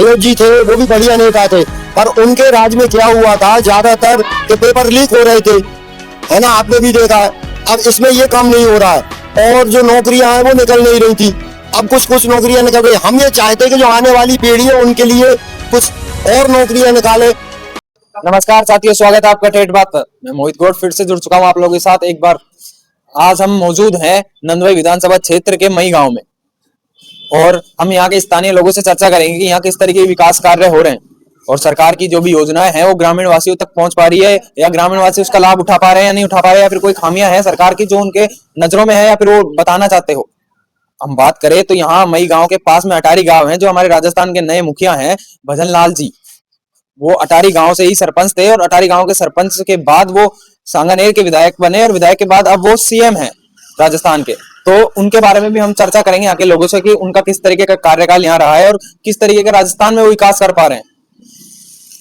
गहलोत जी थे वो भी बढ़िया नेता थे, पर उनके राज में क्या हुआ था, ज्यादातर के पेपर लीक हो रहे थे, है ना, आपने भी देखा है। अब इसमें ये काम नहीं हो रहा है और जो नौकरियां हैं वो निकल नहीं रही थी, अब कुछ कुछ नौकरियां निकल रही। हम ये चाहते हैं कि जो आने वाली पीढ़ी है उनके लिए कुछ और नौकरियां निकाले। नमस्कार साथियों, स्वागत है आपका ठेठ बात पर। मैं मोहित गौड़ फिर से जुड़ चुका हूं आप लोगों के साथ एक बार। आज हम मौजूद हैं नंदवाई विधानसभा क्षेत्र के मई गांव में और हम यहाँ के स्थानीय लोगों से चर्चा करेंगे कि यहाँ किस तरीके के विकास कार्य हो रहे हैं और सरकार की जो भी योजनाएं हैं वो ग्रामीण वासियों तक पहुंच पा रही है या ग्रामीण वासी उसका लाभ उठा पा रहे हैं या नहीं उठा पा रहे हैं, या फिर कोई खामियां हैं सरकार की जो उनके नजरों में है या फिर वो बताना चाहते हो। हम बात करें तो यहाँ मई गांव के पास में अटारी गांव है, जो हमारे राजस्थान के नए मुखिया हैं भजन लाल जी। वो अटारी गांव से ही सरपंच थे और अटारी गांव के सरपंच के बाद वो सांगानेर के विधायक बने और विधायक के बाद अब वो सीएम हैं राजस्थान के। तो उनके बारे में भी हम चर्चा करेंगे यहाँ के लोगों से कि उनका किस तरीके का कार्यकाल यहाँ रहा है और किस तरीके का राजस्थान में वो विकास कर पा रहे हैं।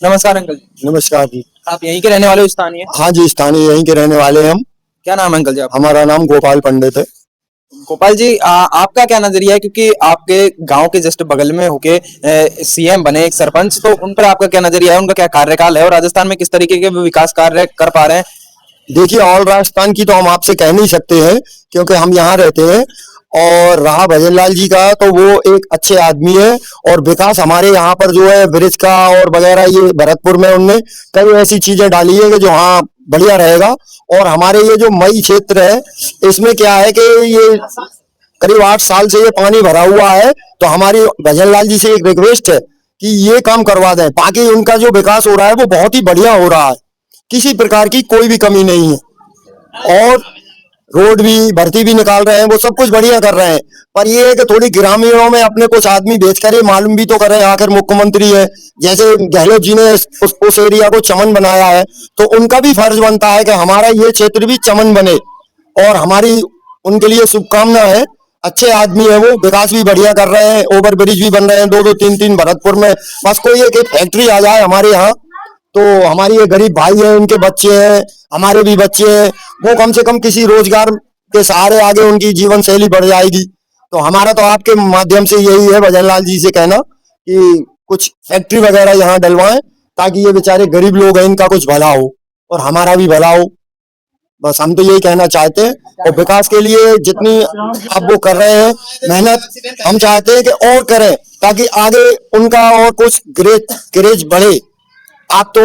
नमस्कार अंकल जी। नमस्कार जी। आप यहीं के रहने वाले हो, स्थानीय? हाँ जी, स्थानीय यहीं के रहने वाले हैं हम। क्या नाम है अंकल जी आपका? हमारा नाम गोपाल पंडित है। गोपाल जी, आपका क्या नजरिया है, क्योंकि आपके गांव के जस्ट बगल में होके सीएम बने एक सरपंच, तो उन पर आपका क्या नजरिया है, उनका क्या कार्यकाल है और राजस्थान में किस तरीके के विकास कार्य कर पा रहे हैं? देखिए, ऑल राजस्थान की तो हम आपसे कह नहीं सकते हैं क्योंकि हम यहाँ रहते हैं, और रहा भजन लाल जी का तो वो एक अच्छे आदमी है और विकास हमारे यहाँ पर जो है ब्रिज का और वगैरह ये भरतपुर में उनने कई ऐसी चीजें डाली है कि जो हाँ बढ़िया रहेगा। और हमारे ये जो मई क्षेत्र है इसमें क्या है कि ये करीब 8 साल से ये पानी भरा हुआ है, तो हमारी भजन लाल जी से एक रिक्वेस्ट है कि ये काम करवा दें। बाकी उनका जो विकास हो रहा है वो बहुत ही बढ़िया हो रहा है, किसी प्रकार की कोई भी कमी नहीं है, और रोड भी भर्ती भी निकाल रहे हैं, वो सब कुछ बढ़िया कर रहे हैं। पर ये है कि थोड़ी ग्रामीणों में अपने कुछ आदमी बेच कर मालूम भी तो करें, आखिर मुख्यमंत्री है। जैसे गहलोत जी ने उस एरिया को चमन बनाया है, तो उनका भी फर्ज बनता है कि हमारा ये क्षेत्र भी चमन बने, और हमारी उनके लिए शुभकामना है। अच्छे आदमी है वो, विकास भी बढ़िया कर रहे हैं, ओवर ब्रिज भी बन रहे हैं 2-2 3-3 भरतपुर में। बस कोई एक फैक्ट्री आ जाए हमारे यहाँ, तो हमारी ये गरीब भाई है, उनके बच्चे हैं, हमारे भी बच्चे हैं, वो कम से कम किसी रोजगार के सहारे आगे उनकी जीवन शैली बढ़ जाएगी। तो हमारा तो आपके माध्यम से यही है भजन लाल जी से कहना कि कुछ फैक्ट्री वगैरह यहाँ डलवाएं, ताकि ये बेचारे गरीब लोग हैं इनका कुछ भला हो और हमारा भी भला हो। बस हम तो यही कहना चाहते हैं, और विकास के लिए जितनी आप वो कर रहे हैं मेहनत, हम चाहते हैं कि और करें ताकि आगे उनका और कुछ क्रेज बढ़े। आप तो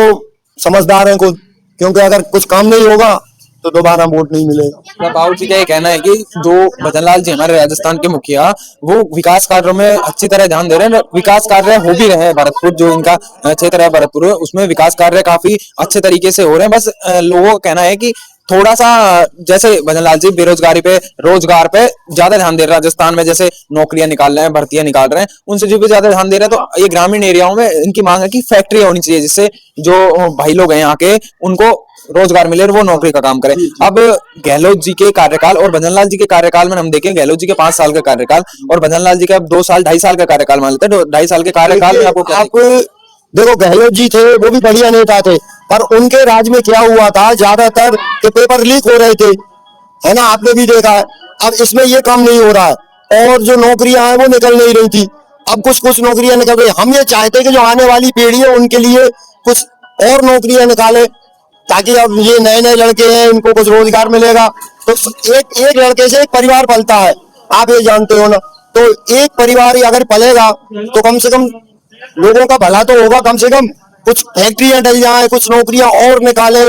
समझदार हैं खुद, क्योंकि अगर कुछ काम नहीं होगा तो दोबारा वोट नहीं मिलेगा। बाबू जी का ये कहना है कि जो भजन लाल जी हमारे राजस्थान के मुखिया, वो विकास कार्यों में अच्छी तरह ध्यान दे रहे हैं। विकास कार्य हो भी रहे हैं, भरतपुर जो इनका क्षेत्र है भरतपुर, उसमें विकास कार्य काफी अच्छे तरीके से हो रहे हैं। बस लोगों का कहना है कि थोड़ा सा, जैसे भजन लाल जी बेरोजगारी पे, रोजगार पे ज्यादा ध्यान दे रहे हैं राजस्थान में, जैसे नौकरियां निकाल रहे हैं, भर्तियां निकाल रहे हैं, उनसे जो भी ज्यादा ध्यान दे रहे हैं। तो ये ग्रामीण एरियाओं में इनकी मांग है कि फैक्ट्री होनी चाहिए, जिससे जो भाई लोग हैं यहाँ के उनको रोजगार मिले और वो नौकरी का काम करें। अब गहलोत जी के कार्यकाल और भजन लाल जी के कार्यकाल में हम देखें, गहलोत जी के 5 साल का कार्यकाल और भजन लाल जी का 2 साल 2.5 साल का कार्यकाल मान लेते हैं। 2.5 साल के कार्यकाल में आपको देखो, गहलोत जी थे वो भी बढ़िया नेता थे, पर उनके राज में क्या हुआ था, ज्यादातर के पेपर लीक हो रहे थे, है ना, आपने भी देखा है। अब इसमें ये काम नहीं हो रहा है और जो नौकरियां हैं वो निकल नहीं रही थी, अब कुछ कुछ नौकरियां निकल रही। हम ये चाहते हैं कि जो आने वाली पीढ़ी है उनके लिए कुछ और नौकरियां निकाले, ताकि अब ये नए नए लड़के हैं इनको कुछ रोजगार मिलेगा। तो एक एक लड़के से एक परिवार पलता है, आप ये जानते हो ना। तो एक परिवार अगर पलेगा तो कम से कम लोगों का भला तो होगा, कम से कम कुछ फैक्ट्रियां डल जाए, कुछ नौकरियां और निकाले।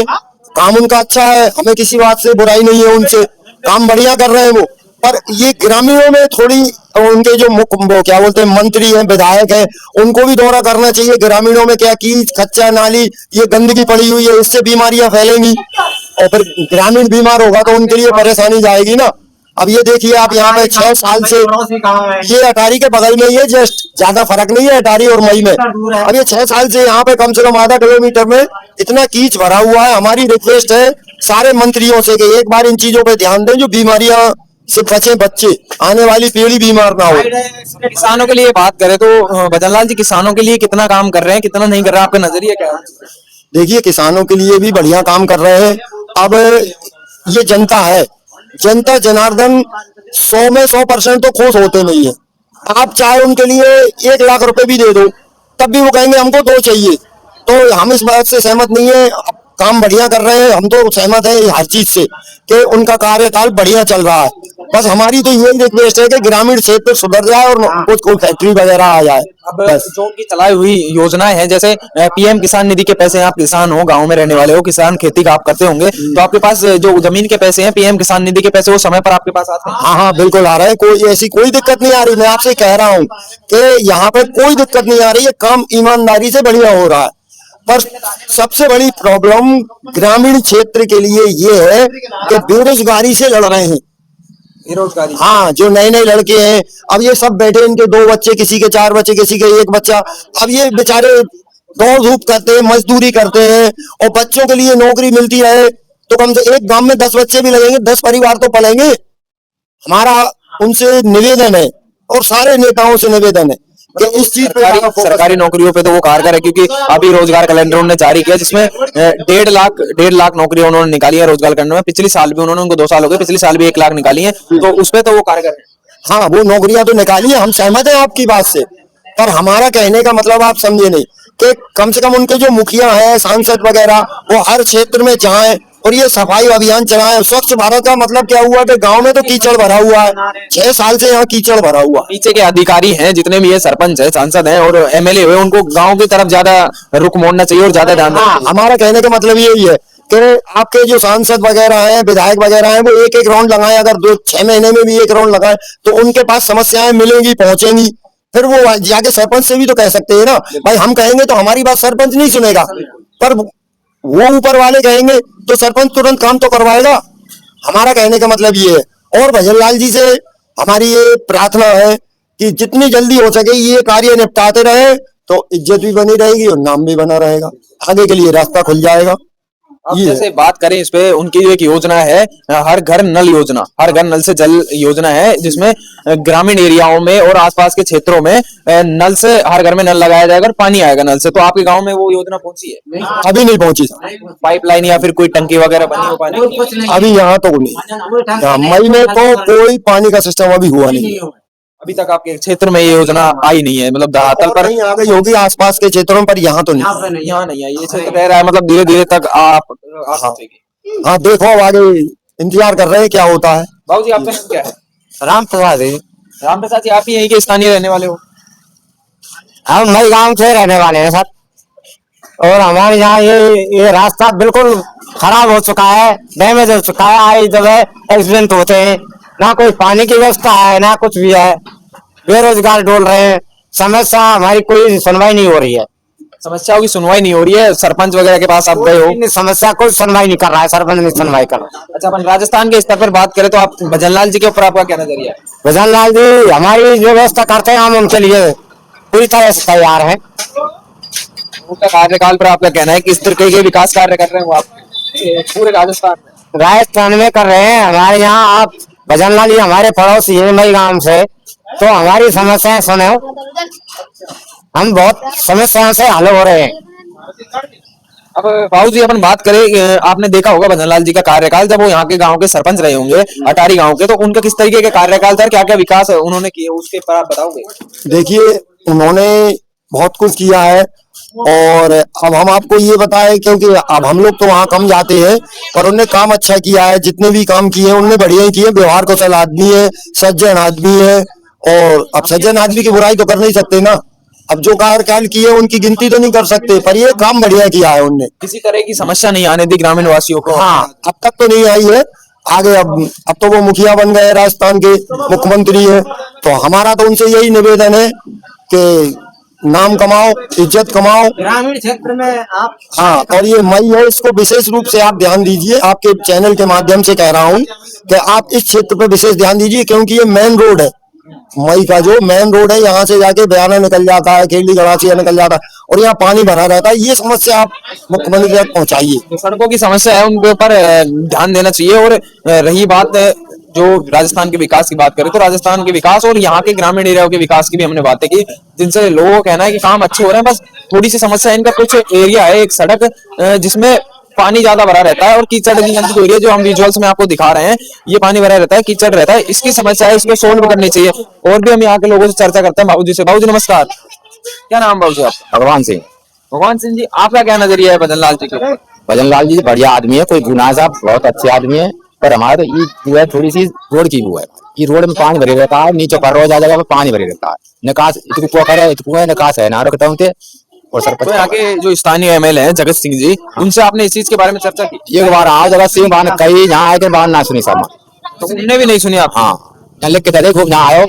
काम उनका अच्छा है, हमें किसी बात से बुराई नहीं है, उनसे काम बढ़िया कर रहे हैं वो। पर ये ग्रामीणों में थोड़ी, उनके जो वो क्या बोलते हैं मंत्री हैं, विधायक हैं, उनको भी दौरा करना चाहिए ग्रामीणों में। क्या कीच कच्चा नाली ये गंदगी पड़ी हुई है, इससे बीमारियां फैलेंगी और फिर ग्रामीण बीमार होगा तो उनके लिए परेशानी जाएगी ना। अब ये देखिए, आप यहाँ पे 6 साल से, ये अटारी के बगल में ही है, जस्ट ज्यादा फर्क नहीं है अटारी और मई में। अब ये 6 साल से यहाँ पे कम से कम आधा किलोमीटर में इतना कीच भरा हुआ है। हमारी रिक्वेस्ट है सारे मंत्रियों से कि एक बार इन चीजों पे ध्यान दें, जो बीमारियां से बचे बच्चे, आने वाली पीढ़ी बीमार ना हो। किसानों के लिए बात करें तो भजन लाल जी किसानों के लिए कितना काम कर रहे हैं, कितना नहीं कर रहे हैं, आपका नजरिया क्या है? देखिए, किसानों के लिए भी बढ़िया काम कर रहे हैं। अब ये जनता है, जनता जनार्दन 100 में 100% तो खुश होते नहीं है। आप चाहे उनके लिए 1 लाख रुपए भी दे दो, तब भी वो कहेंगे हमको 2 चाहिए। तो हम इस बात से सहमत नहीं है। काम बढ़िया कर रहे हैं, हम तो सहमत है हर चीज से कि उनका कार्यकाल बढ़िया चल रहा है। बस हमारी तो यही रिक्वेस्ट है कि ग्रामीण क्षेत्र सुधर जाए और कुछ कोई फैक्ट्री वगैरह आ जाए। अब जो उनकी चलाई हुई योजनाएं हैं, जैसे पीएम किसान निधि के पैसे, आप किसान हो, गांव में रहने वाले हो, किसान खेती का आप करते होंगे, तो आपके पास जो जमीन के पैसे हैं, पीएम किसान निधि के पैसे, वो समय पर आपके पास आते हैं? हाँ हाँ बिल्कुल आ रहे हैं, कोई ऐसी कोई दिक्कत नहीं आ रही। मैं आपसे कह रहा हूँ कि यहाँ पे कोई दिक्कत नहीं आ रही है, काम ईमानदारी से बढ़िया हो रहा है। पर सबसे बड़ी प्रॉब्लम ग्रामीण क्षेत्र के लिए ये है कि बेरोजगारी से लड़ रहे हैं। बेरोजगारी? हाँ, जो नए नए लड़के हैं, अब ये सब बैठे, इनके 2 बच्चे, किसी के 4 बच्चे, किसी के 1 बच्चा, अब ये बेचारे दौड़ धूप करते हैं, मजदूरी करते हैं, और बच्चों के लिए नौकरी मिलती है तो कम से एक गांव में 10 बच्चे भी लगेंगे, 10 परिवार तो पलेंगे। हमारा उनसे निवेदन है और सारे नेताओं से निवेदन है कि इस चीज पर सरकारी नौकरियों पे तो वो कारगर है, क्योंकि अभी रोजगार कैलेंडर उन्होंने जारी किया, जिसमें 1.5 लाख नौकरियां उन्होंने निकाली है रोजगार कैलेंडर में। पिछले साल भी उन्होंने, उनको 2 साल हो गए, पिछले साल भी 1 लाख निकाली है, तो उस पे तो वो कारगर है। हाँ, वो नौकरियां तो निकाली है, हम सहमत हैं आपकी बात से, पर हमारा कहने का मतलब आप समझे नहीं कि कम से कम उनके जो मुखिया हैं, सांसद वगैरह, वो हर क्षेत्र में जाएं और ये सफाई अभियान चलाएं। स्वच्छ भारत का मतलब क्या हुआ कि गांव में तो कीचड़ भरा हुआ है, 6 साल से यहाँ कीचड़ भरा हुआ। नीचे के अधिकारी हैं, जितने भी ये सरपंच है, सांसद हैं और एमएलए हुए, उनको गांव की तरफ ज्यादा रुख मोड़ना चाहिए और ज्यादा ध्यान देना चाहिए। हमारा कहने का मतलब यही है कि आपके जो सांसद वगैरह हैं, विधायक वगैरह हैं, वो एक राउंड लगाएं, अगर 6 महीने में भी 1 राउंड लगाएं तो उनके पास समस्याएं मिलेंगी, पहुंचेंगी। फिर वो जाके सरपंच से भी तो कह सकते हैं ना, भाई हम कहेंगे तो हमारी बात सरपंच नहीं सुनेगा, पर वो ऊपर वाले कहेंगे तो सरपंच तुरंत काम तो करवाएगा। हमारा कहने का मतलब ये है। और भजन लाल जी से हमारी ये प्रार्थना है कि जितनी जल्दी हो सके ये कार्य निपटाते रहे तो इज्जत भी बनी रहेगी और नाम भी बना रहेगा, आगे के लिए रास्ता खुल जाएगा। अब जैसे बात करें इस पे, उनकी जो एक योजना है हर घर नल योजना, हर घर नल से जल योजना है, जिसमें ग्रामीण एरियाओं में और आसपास के क्षेत्रों में नल से, हर घर में नल लगाया जाएगा और पानी आएगा नल से। तो आपके गांव में वो योजना पहुंची है? अभी नहीं पहुंची। पाइपलाइन या फिर कोई टंकी वगैरह बनी हो पानी की? अभी यहाँ तो नहीं, मई में तो कोई पानी का सिस्टम अभी हुआ नहीं। अभी तक आपके क्षेत्र में ये योजना आई नहीं है, मतलब धरातल पर नहीं आ गई होगी आसपास के क्षेत्रों पर, यहाँ तो नहीं। यहाँ नहीं आई, ये क्षेत्र रह रहा है, मतलब धीरे धीरे तक आप हाँ देखो अब आगे इंतजार कर रहे हैं क्या होता है। बाबू जी, आपका नाम क्या है? राम प्रसाद है। राम प्रसाद जी, आप ही यहीं के स्थानीय रहने वाले हो? हम नई गांव से रहने वाले हैं सर, और हमारे यहाँ ये रास्ता बिल्कुल खराब हो चुका है, डैमेज हो चुका है, आई जगह एक्सीडेंट होते हैं, ना कोई पानी की व्यवस्था है ना कुछ भी है, बेरोजगार डोल रहे हैं, समस्या हमारी कोई सुनवाई नहीं हो रही है। समस्याओं की सुनवाई नहीं हो रही है? सरपंच वगैरह के पास आप गए हो? समस्या कोई सुनवाई नहीं कर रहा है, सरपंच नहीं सुनवाई कर रहा है। अच्छा, अपन राजस्थान के स्तर पर बात करें तो आप भजन लाल जी के ऊपर आपका क्या नजरिया है? भजन लाल जी हमारी जो व्यवस्था करते हैं, हम उनके लिए पूरी तरह से तैयार हैं। उनका कार्यकाल पर आपका कहना है किस तरीके के विकास कार्य कर रहे हैं वो आप पूरे राजस्थान में कर रहे हैं? हमारे यहाँ आप भजन लाल जी हमारे पड़ोसी है मई गांव से, तो हमारी समस्याएं सुने, हम बहुत समस्याओं से हल हो रहे हैं। अब बाबू जी, अपन बात करें, आपने देखा होगा भजन लाल जी का कार्यकाल, जब वो यहाँ के गांव के सरपंच रहे होंगे, अटारी गांव के, तो उनका किस तरीके का कार्यकाल था, क्या क्या विकास उन्होंने किए, उसके पर आप बताओगे? देखिए, उन्होंने बहुत कुछ किया है, और अब हम आपको ये बताएं क्योंकि अब हम लोग तो वहाँ कम जाते हैं, पर उन्होंने काम अच्छा किया है, जितने भी काम किए हैं उन्होंने बढ़िया ही किए। व्यवहार कौशल आदमी है, सज्जन आदमी है, और अब सज्जन आदमी की बुराई तो कर नहीं सकते ना, अब जो कार्यकाल किए उनकी गिनती तो नहीं कर सकते, पर ये काम बढ़िया किया है उनने। किसी तरह की समस्या नहीं आने दी ग्रामीण वासियों को? हाँ, अब तक तो नहीं आई है, आगे अब तो वो मुखिया बन गए, राजस्थान के मुख्यमंत्री है, तो हमारा तो उनसे यही निवेदन है कि नाम कमाओ, इज्जत कमाओ ग्रामीण क्षेत्र में आप। हाँ, और ये मई है, इसको विशेष रूप से आप ध्यान दीजिए, आपके चैनल के माध्यम से कह रहा हूँ कि आप इस क्षेत्र पर विशेष ध्यान दीजिए, क्योंकि ये मेन रोड है, मई का जो मेन रोड है, यहाँ से जाके बयाना निकल जाता है, खेली गड़ासिया निकल जाता है, और यहाँ पानी भरा रहता है। ये समस्या आप मुख्यमंत्री तक पहुँचाइए। जो सड़कों की समस्या है उनके ऊपर ध्यान देना चाहिए। और रही बात जो राजस्थान के विकास की बात करें, तो राजस्थान के विकास और यहाँ के ग्रामीण एरियाओं के विकास की भी हमने बातें की, जिनसे लोगों को कहना है कि काम अच्छे हो रहे हैं, बस थोड़ी सी समस्या है। इनका कुछ एरिया है, एक सड़क जिसमें पानी ज्यादा भरा रहता है और कीचड़ की जो एरिया जो हम विजुअल्स में आपको दिखा रहे हैं, ये पानी भरा रहता है, कीचड़ रहता है, इसकी समस्या है, इसको सोल्व करनी चाहिए। और भी हम यहाँ के लोगों से चर्चा करते हैं। बाबू जी से, बाबू जी नमस्कार। क्या नाम बाबू जी आपका? भगवान सिंह। भगवान सिंह जी, आपका क्या नजरिया है भजन लाल जी के? भजन लाल जी बढ़िया आदमी है, कोई गुनाह साहब बहुत अच्छे आदमी है, पर हमारे तो ये जो है थोड़ी सी रोड की वो है, ये रोड में पानी भरे रहता है, नीचे पर रोज आ जगह पे पानी भरे रहता है, निकास इतनी पोखर है, इतनी है निकास है ना रखता हूँ। और सरपंच तो यहाँ के जो स्थानीय एमएलए हैं जगत सिंह जी, उनसे आपने इस चीज के बारे में चर्चा की? एक बार आओ जगत सिंह बान कहीं यहाँ आए थे बात ना सुनी सब। तो उनने भी नहीं सुनी आप? हाँ यहाँ लिख के दे खूब यहाँ आयो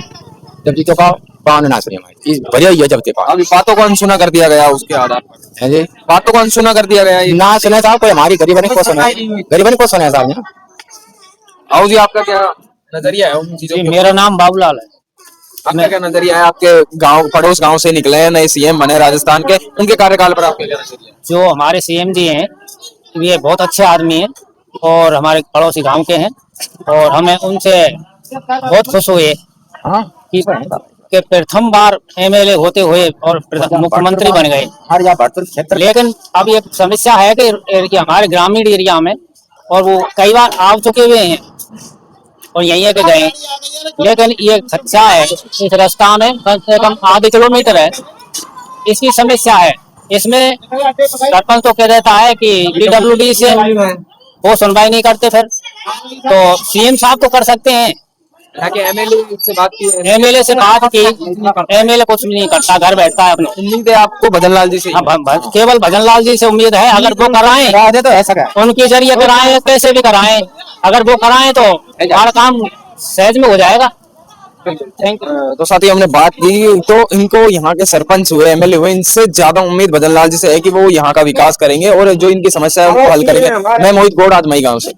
जब जीतो का बान ना सुनी हमारी बढ़िया ही है जब ते पास अभी बातों को अनसुना कर दिया गया उसके आधार पर, है जी। बातों को अनसुना कर दिया गया ये। ना सुने साहब कोई हमारी गरीबनी को सुने, गरीबनी को सुने साहब। आओ जी, आपका क्या नजरिया है उन चीजों के? मेरा नाम बाबूलाल है। आपका क्या नजरिया है? आपके गांव पड़ोस गांव से निकले हैं, नए सीएम बने राजस्थान के, उनके कार्यकाल पर आपका क्या नजरिया है? जो हमारे सीएम जी हैं ये बहुत अच्छे आदमी हैं और हमारे पड़ोसी गांव के हैं और हमें उनसे बहुत खुश हुए कि प्रथम बार एमएलए होते हुए और मुख्यमंत्री बन गए। लेकिन अब एक समस्या है कि हमारे ग्रामीण एरिया में और वो कई बार आ चुके हुए हैं और यहीं के गए, लेकिन ये सच्चा है इस रास्ता में कम से कम आधे किलोमीटर है, इसकी समस्या है। इसमें सरपंच तो कह देता है कि पीडब्ल्यूडी से वो सुनवाई नहीं करते, फिर तो सीएम साहब तो कर सकते हैं। यहाँ के एमएलए से बात की? एमएलए से बात की, एमएलए कुछ भी नहीं करता, घर बैठता है अपने। उम्मीद है आपको भजन लाल जी से? केवल भजन लाल जी से उम्मीद है, अगर वो कराएं तो ऐसा उनके जरिए कराएं, कैसे भी कराएं, अगर वो कराएं तो हमारा काम सहज में हो जाएगा। तो साथी हमने बात की, तो इनको यहाँ के सरपंच हुए, एमएलए हुए, इनसे ज्यादा उम्मीद भजन लाल जी से है कि वो यहाँ का विकास करेंगे और जो इनकी समस्या है उनको हल करेंगे। मैं मोहित गौड़, आज मई गांव से।